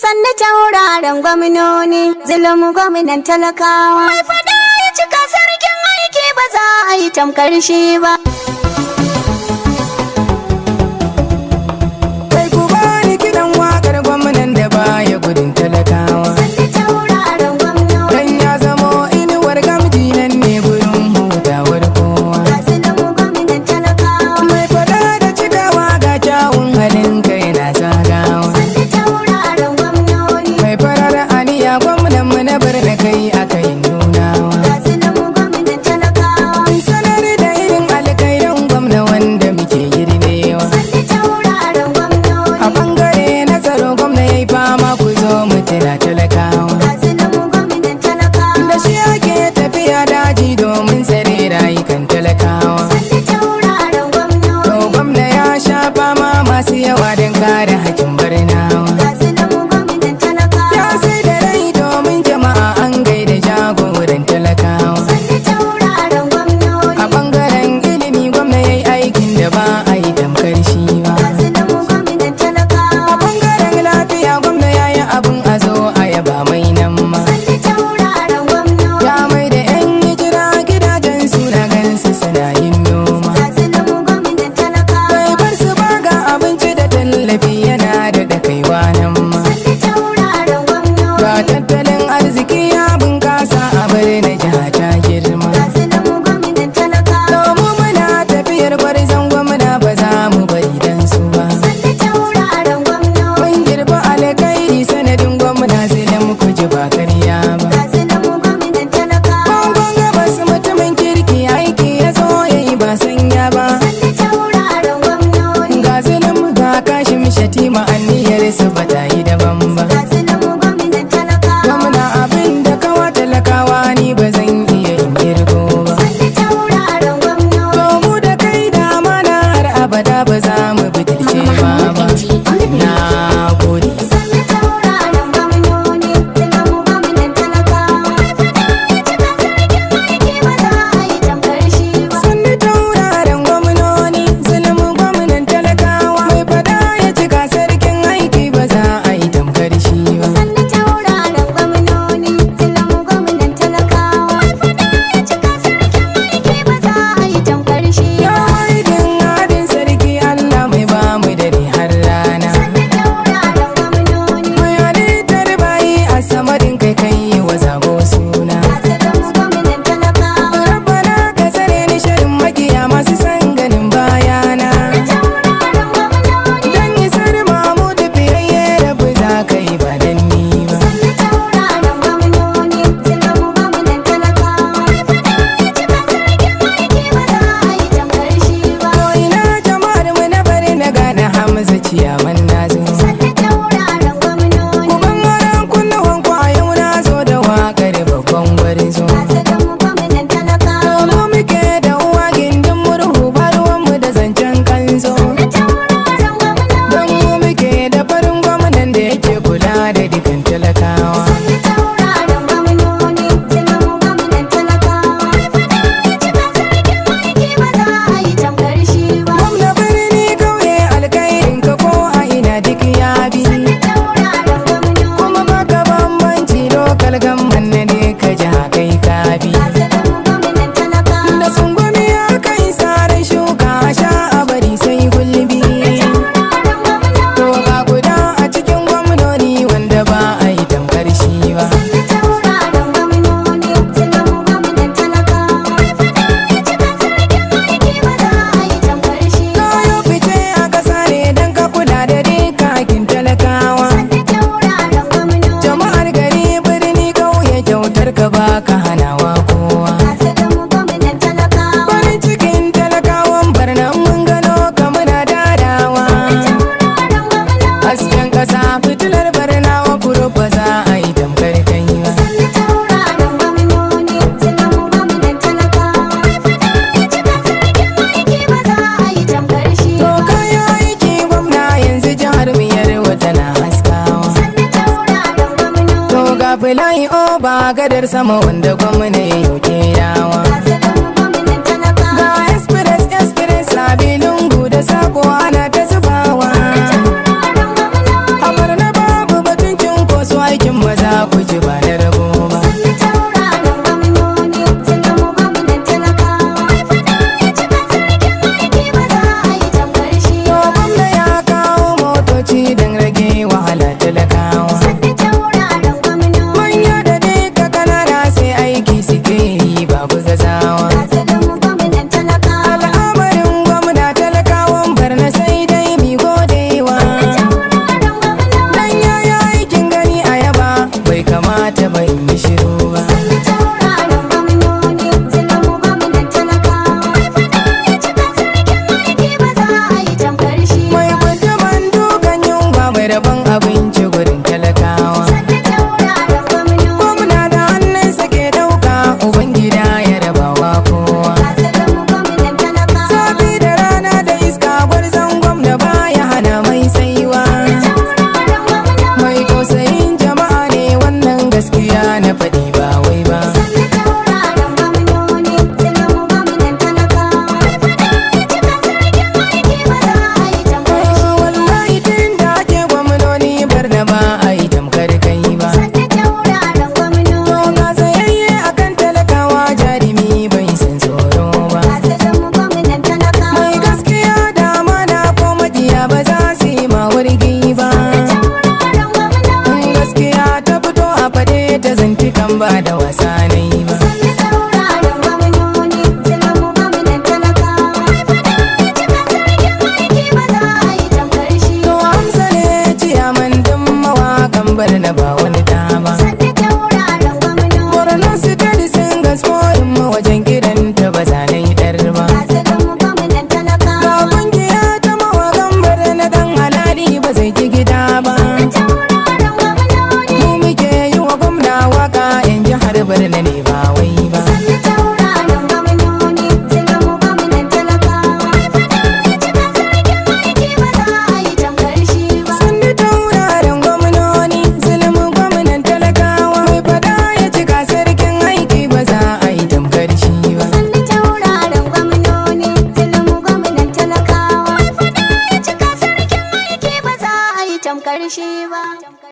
Sannu tauraron gwamnoni, zulum gwamnan talakawa. Mai fada ya cika sarkin aiki, ba za a yi tamkar shi ba. Kai ku bani kiɗan wakar gwamnan da baya gudun talakawa. Sannu tauraron gwamnoni, Dan ya zamo inuwar gamji nan ne gurin hutawar kowa. ga zulum gwamnan talakawa. Mai fada da cikawa ga kyawun halin kai na zagawa. Sannu tauraron gwamnoni, Mai farar aniya gwamnan mu na bar da kai aka yi nunawa. ga zulum gwamnan talakawa. Sanar da irin alkairan gwamna wanda muke girbewa. Sannu tauraron gwamnoni, A bangare na tsaro gwamna ya yi fama ku zo mu tuna talakawa. ga zulum gwamnan talakawa. Da shi ake tafiya daji domin tsare rayukan talakawa. Sannu tauraron gwamnoni, To gwamna ya sha fama masu yawa don kare hakkin barnawa. ga zulum gwamnan talakawa. Ya sai da rai domin jama'a an gaida jagoran talakawa. Sannu tauraron gwamnoni, A bangaren ilimi gwamna ya yi aikin da ba a yi tamkar shi ba. ga zulum gwamnan talakawa. A bangaren lafiya gwamna ya yi abin a zo a yaba mai nan ma. Sannu tauraron gwamnoni, Ya mai da 'yan hijira gidajen su na gansu suna yin noma. ga zulum gwamnan talakawa. Bai bar su ba ga abinci da tallafi yana da kaiwa nan ma. Sannu tauraron gwamnoni, Ga tattalin arziki ya bunkasa a bar na jiha ta girma. ga zulum gwamnan talakawa. Domin muna tafiyar gwarzon gwamna ba za mu bari dan su ba. Sannu tauraron gwamnoni, Mun girba alkairi sanadin gwamna sai muku ji ba karya ba. ga zulum gwamnan talakawa. Bangon gabas mutumin kirki aiki ya zo ya yi ba sanya ba. Sannu tauraron gwamnoni, Ga zulum ga kashin shatima aniyarsa ba ta yi daban ba. ga zulum gwamnan talakawa. Gwamna abin da kawa talakawa ni ba zan iya yin kirgo ba. Sannu tauraron gwamnoni, To mu da kai da amana har abada ba za mu butulce ba ba. Na gode. sannu tauraron gwamnoni, zulum gwamnan talakawa. Mai fada ya cika sarkin aiki, ba za a yi tamkar shi ba. Sannu tauraron gwamnoni, zulum gwamnan talakawa. Mai fada ya cika sarkin aiki ba za a yi tamkar shi ba. Sannu tauraron gwamnoni, zulum gwamnan talakawa. Mai fada ya cika sarkin aiki, ba za a yi tamkar shi Ya ba. haidin hadin sarki Allah mai ba mu dare har rana. Sannu tauraron gwamnoni, Mai halittar bayi a samadin kai kai wa zago suna. ga zulum gwamnan talakawa. Rabbana ka tsare ni shirin makiya masu san ganin bayana. Tauraron gwamnoni, Dan isar Mahmud fiyayye rabu za ka yi ba dan ni ba. sannu tauraron gwamnoni, zulum gwamnan talakawa. Mai fada ya cika sarkin aiki, ba za a yi tamkar shi ba. To ina jama'ar mu na bari na gane Hamza ciyaman na zo. Sannu tauraron gwamnoni, Kuban aran kunnuwan ku a yau na zo da waƙar babban gwarzo. ga zulum gwamnan talakawa. Mu muke da uwa gindin murhu ba ruwanmu da zancen kanzo. Tauraron gwamnoni, Don mu muke da farin gwamnan da yake kula da dukan talakawa. sannu tauraron gwamnoni, zulum gwamnan talakawa. Mai fada ya cika sarkin aiki, ba za a yi tamkar shi ba. Gwamna birni kauye alkairin ka ko a ina duk ya bi. Tauraron gwamnoni, Kuma baka bambanci lokal gamman na ne ka ji kai ka bi. ga zulum gwamnan talakawa. Da sungumi ya kai saran shuka a sha a bari sai gulbi. Tauraron gwamnoni, To ga guda a cikin gwamnoni wanda ba a yi tamkar shi ba. tauraron gwamnoni, zulum gwamnan talakawa. Mai fada ya cika sarkin aiki, ba za a yi tamkar shi ba. Kayo fice a ƙasa ne don ka kula da dikakin talakawa. Tauraron gwamnoni, Jama'ar gari birni kauye kyautar ka baka hanawa kowa. ga zulum gwamnan talakawa. Farin cikin talakawan barnan mun gano ka muna dadawa. Tauraron gwamnoni, Hasken ƙasa fitilar barnawa kuro ba za a yi tamkar kai ba. tauraron gwamnoni, zulum gwamnan talakawa. Mai fada ya cika sarkin aiki, ba za a yi tamkar shi To ba. kayo aiki gwamna yanzu jihar mu yarwa tana haskawa. Tauraron gwamnoni, To ga filayi oba gadar sama wanda gwamna ya yi kerawa. ga zulum gwamnan talakawa. Ga express express sabi lungu da sako ana ta zubawa. Tauraron gwamnoni, A barna babu batun cin wahala talakawa. Sannu tauraron gwamnoni. Manya da duka kanana sai aiki suke yi babu gazawa. Ga zulum gwamnan talakawa. Al'amarin gwamna talakawan barna sai dai mi godewa. Tauraron gwamnoni. Dan yayi aikin gani a yaba bai kamata ba in yi shiru ba. Sannu tauraron gwamnoni. Zulum gwamnan talakawa. Mai fada ya cika sarkin aiki ba za a yi tamkar shi ba. Mai kuntuman dukan yunwa mai rabon abinci gurin talakawa. Sannu tauraron gwamnoni. Gwamna da hannunsa ke ɗauka ubangida ya rabawa kowa. Ga zulum gwamnan talakawa. Safi da rana da iska gwarzon gwamna baya hana mai tsayuwa. Tauraron gwamnoni. Mai tausayin jama'a ne wannan gaskiya na faɗi ba wai ba. Sannu tauraron gwamnoni. Zulum gwamnan talakawa. Mai fada ya cika sarkin aiki ba za a yi tamkar shi ba. Wallahi tun da ake gwamnoni barna ba a yi tamkar kai ba. Sannu tauraron gwamnoni. To ga tsayayye akan talakawa jarumi bai san tsoro ba. Ga zulum gwamnan talakawa. Mai gaskiya da amana ko majiya ba za su yi ma wargi ba. Tauraron gwamnoni. Gaskiya ta fito a fade ta zanci kan ba da wasa na yi ba. Sannu tauraron gwamnoni. Zulum gwamnan talakawa. Mai fada ya cika sarkin aiki ba za a yi tamkar shi To ba. Hamza ne ciyaman din mawakan barna ba wani dama. Sannu tauraron gwamnoni. Borno su tari sun gasmoyin ma wajen gidan ta ba za na yi ɗar ba. Ga zulum gwamnan Ga talakawa. kungiya ta mawakan barna dan halali ba zai ki gida ba. Tauraron gwamnoni. Mu muke yi wa gwamna waka yan jihar barna ne ba wai ba. Sannu tauraron gwamnoni. Zulum gwamnan talakawa. Mai fada ya cika sarkin aiki ba za a yi tamkar shi ba. Sannu tauraron gwamnoni zulum gwamnan talakawa mai fada ya cika sarkin aiki ba za a yi tamkar shi ba. Sannu tauraron gwamnoni. Zulum gwamnan talakawa. Mai fada ya cika sarkin aiki ba za a yi tamkar shi ba.